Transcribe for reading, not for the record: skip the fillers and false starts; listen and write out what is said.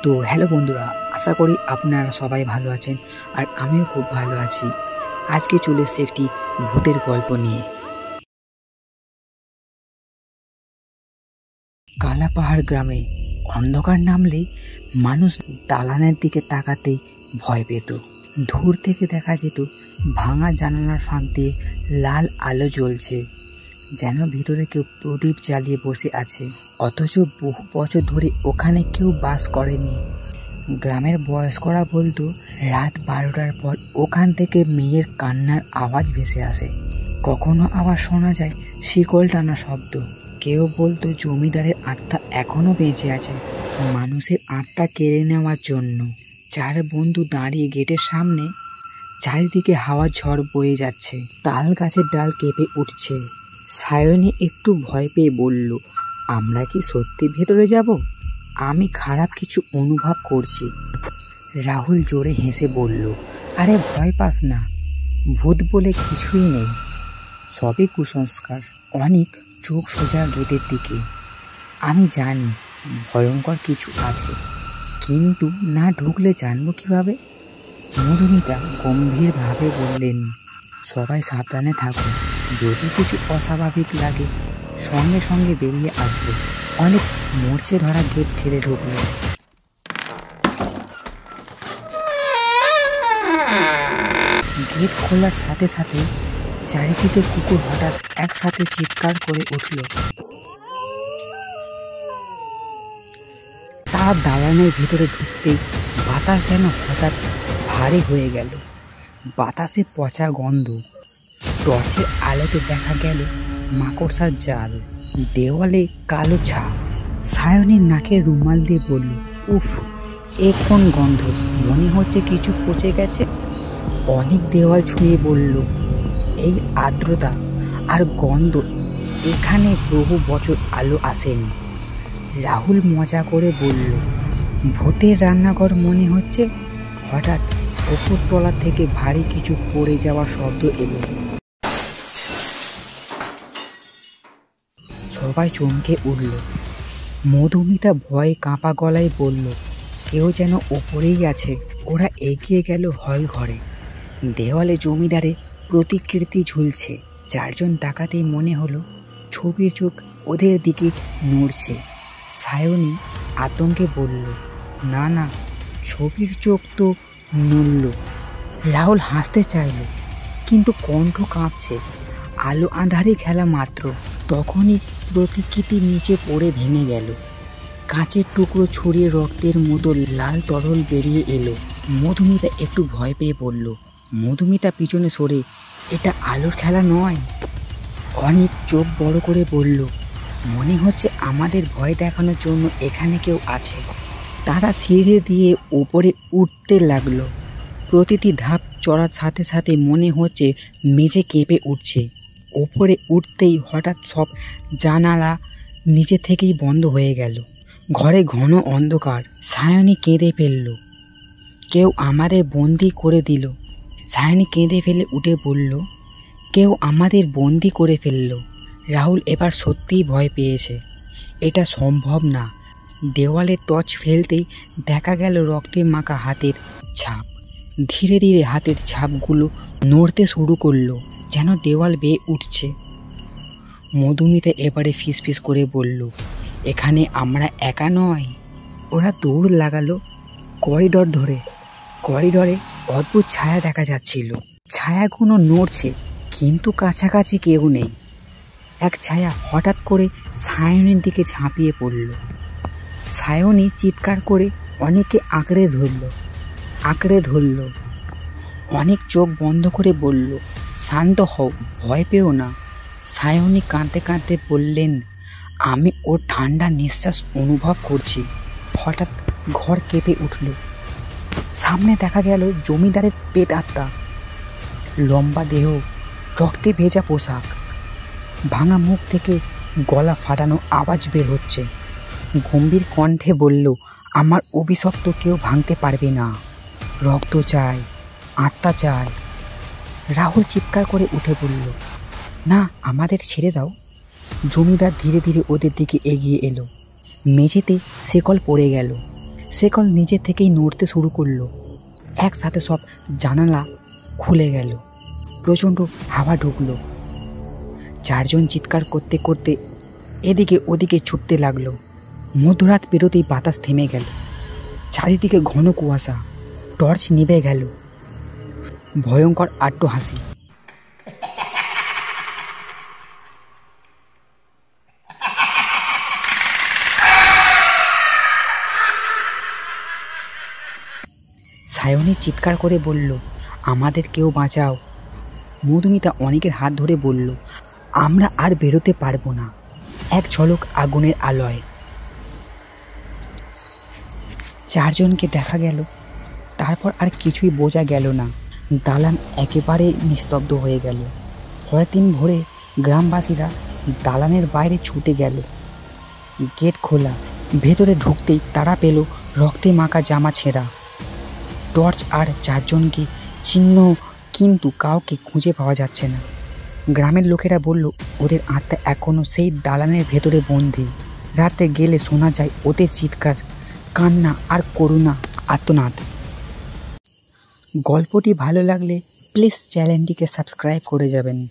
তো হ্যালো বন্ধুরা, আশা করি আপনারা সবাই ভালো আছেন আর আমিও খুব ভালো আছি। আজকে চলে এসেছি একটি ভূতের গল্প নিয়ে। কালাপাহাড় গ্রামে অন্ধকার নামলেই মানুষ দালানের দিকে তাকাতেই ভয় পেত। দূর থেকে দেখা যেত ভাঙা জানালার ফাঁক দিয়ে লাল আলো জ্বলছে, যেন ভিতরে কেউ প্রদীপ জ্বালিয়ে বসে আছে। অথচ বহু বছর ধরে ওখানে কেউ বাস করেনি। গ্রামের বয়স্করা বলতো রাত 12টার পর ওখান থেকে মেয়ের কান্নার আওয়াজ ভেসে আসে। কখনো আবার শোনা যায় শিকল টানা শব্দ। কেউ বলতো জমিদারের আত্মা এখনো বেঁচে আছে মানুষের আত্মা কেড়ে নেওয়ার জন্য। চার বন্ধু দাঁড়িয়ে গেটের সামনে, চারিদিকে হাওয়ার ঝড় বয়ে যাচ্ছে, তাল গাছের ডাল কেঁপে উঠছে। সায়নী একটু ভয় পেয়ে বলল, আমরা কি সত্যি ভেতরে যাব? আমি খারাপ কিছু অনুভব করছি। রাহুল জোরে হেসে বলল, আরে ভয় পাস না, ভূত বলে কিছুই নেই, সবই কুসংস্কার। অনেক চোখ সোজা গেটের দিকে। আমি জানি ভয়ঙ্কর কিছু আছে, কিন্তু না ঢুকলে জানবো কিভাবে? মধুমিতা গম্ভীরভাবে বললেন, সবাই সাবধানে থাকুন, যদি কিছু অস্বাভাবিক লাগে সঙ্গে সঙ্গে বেরিয়ে আসবে। অনেক মরচে ধরা গেট ঠেলে ঢুকল। গেট খোলার সাথে সাথে চারিদিকে কুকুর হঠাৎ একসাথে চিৎকার করে উঠল। তার দালানের ভিতরে ঢুকতেই বাতাস যেন হঠাৎ ভারী হয়ে গেল। বাতাসে পচা গন্ধ, টর্চের আলোতে দেখা গেল মাকড়সার জাল, দেওয়ালে কালো ছাপ। সায়নীর নাকে রুমাল দিয়ে বলল, উফ, এ কোন গন্ধ? মনে হচ্ছে কিছু পচে গেছে। অনেক দেওয়াল ছুঁয়ে বলল, এই আর্দ্রতা আর গন্ধ, এখানে বহু বছর আলো আসেনি। রাহুল মজা করে বলল, ভূতের রান্নাঘর মনে হচ্ছে। হঠাৎ ওপরতলা থেকে ভারী কিছু পড়ে যাওয়ার শব্দ এলো। সবাই চমকে উঠল। মধুমিতা ভয়ে কাঁপা গলায় বলল, কেউ যেন ওপরেই আছে। ওরা এগিয়ে গেল হল ঘরে। দেওয়ালে জমিদারের প্রতিকৃতি ঝুলছে। চারজন তাকাতেই মনে হলো ছবির চোখ ওদের দিকে নড়ছে। সায়নী আতঙ্কে বলল, না না, ছবির চোখ তো নড়ল। রাহুল হাসতে চাইল, কিন্তু কণ্ঠ কাঁপছে। আলো আঁধারে খেলা মাত্র তখনই প্রতিকৃতি নিচে পড়ে ভেঙে গেল। কাঁচের টুকরো ছড়িয়ে রক্তের মতো লাল তরল বেরিয়ে এলো। মধুমিতা একটু ভয় পেয়ে বলল। মধুমিতা পিছনে সরে, এটা আলোর খেলা নয়। অনেক চোখ বড় করে বলল, মনে হচ্ছে আমাদের ভয় দেখানোর জন্য এখানে কেউ আছে। তারা সিঁড়ি দিয়ে উপরে উঠতে লাগলো। প্রতিটি ধাপ চড়ার সাথে সাথে মনে হচ্ছে মেঝে কেঁপে উঠছে। ওপরে উঠতেই হঠাৎ সব জানালা নিজে থেকেই বন্ধ হয়ে গেল। ঘরে ঘন অন্ধকার। সায়নী কেঁদে ফেলল, কেউ আমাদের বন্দি করে দিল। সায়নী কেঁদে ফেলে উঠে বলল, কেউ আমাদের বন্দি করে ফেলল। রাহুল এবার সত্যিই ভয় পেয়েছে। এটা সম্ভব না। দেওয়ালে টর্চ ফেলতেই দেখা গেল রক্তে মাখা হাতের ছাপ। ধীরে ধীরে হাতের ছাপগুলো নড়তে শুরু করলো, যেন দেওয়াল বেয়ে উঠছে। মধুমিতা এবারে ফিসফিস করে বলল, এখানে আমরা একা নয়। ওরা দৌড় লাগালো করিডর ধরে। করিডরে অদ্ভুত ছায়া দেখা যাচ্ছিল। ছায়াগুলো নড়ছে, কিন্তু কাছাকাছি কেউ নেই। এক ছায়া হঠাৎ করে সায়নীর দিকে ঝাঁপিয়ে পড়ল। সায়নী চিৎকার করে অনেককে আঁকড়ে ধরল। অনেক চোখ বন্ধ করে বলল, শান্ত হও, ভয় পেও না। সায়নী কাঁদতে কাঁদতে বললেন, আমি ওর ঠান্ডা নিঃশ্বাস অনুভব করছি। হঠাৎ ঘর কেঁপে উঠল। সামনে দেখা গেল জমিদারের প্রেতাত্মা। লম্বা দেহ, রক্তে ভেজা পোশাক, ভাঙা মুখ থেকে গলা ফাটানো আওয়াজ বের হচ্ছে। গম্ভীর কণ্ঠে বলল, আমার অভিশপ্ত কেউ ভাঙতে পারবে না। রক্ত চাই, আত্মা চাই। রাহুল চিৎকার করে উঠে বলল, না, আমাদের ছেড়ে দাও। জমিদার ধীরে ধীরে ওদের দিকে এগিয়ে এলো। মেঝেতে শেকল পড়ে গেল। শেকল নিজে থেকেই নড়তে শুরু করলো। একসাথে সব জানালা খুলে গেল, প্রচণ্ড হাওয়া ঢুকলো। চারজন চিৎকার করতে করতে এদিকে ওদিকে ছুটতে লাগলো। মধ্যরাত পেরোতেই বাতাস থেমে গেল, চারিদিকে ঘন কুয়াশা। টর্চ নিভে গেল। ভয়ঙ্কর আট্ট হাসি। সায়নী চিৎকার করে বলল, আমাদের কেউ বাঁচাও। মধুমিতা অনেকের হাত ধরে বলল, আমরা আর বেরোতে পারবো না। এক ঝলক আগুনের আলোয় চারজনকে দেখা গেল। তারপর আর কিছুই বোঝা গেল না। দালান একেবারে নিস্তব্ধ হয়ে গেল। পরের ভোরে গ্রামবাসীরা দালানের বাইরে ছুটে গেল। গেট খোলা। ভেতরে ঢুকতেই তারা পেল রক্তে মাখা জামা ছেঁড়া, টর্চ আর চারজনকে চিহ্ন, কিন্তু কাউকে খুঁজে পাওয়া যাচ্ছে না। গ্রামের লোকেরা বলল, ওদের আত্মা এখনও সেই দালানের ভেতরে বন্দী। রাতে গেলে শোনা যায় ওদের চিৎকার, কান্না আর করুণা আর্তনাদ। গল্পটি ভালো লাগলে প্লিজ চ্যানেলটিকে সাবস্ক্রাইব করে যাবেন।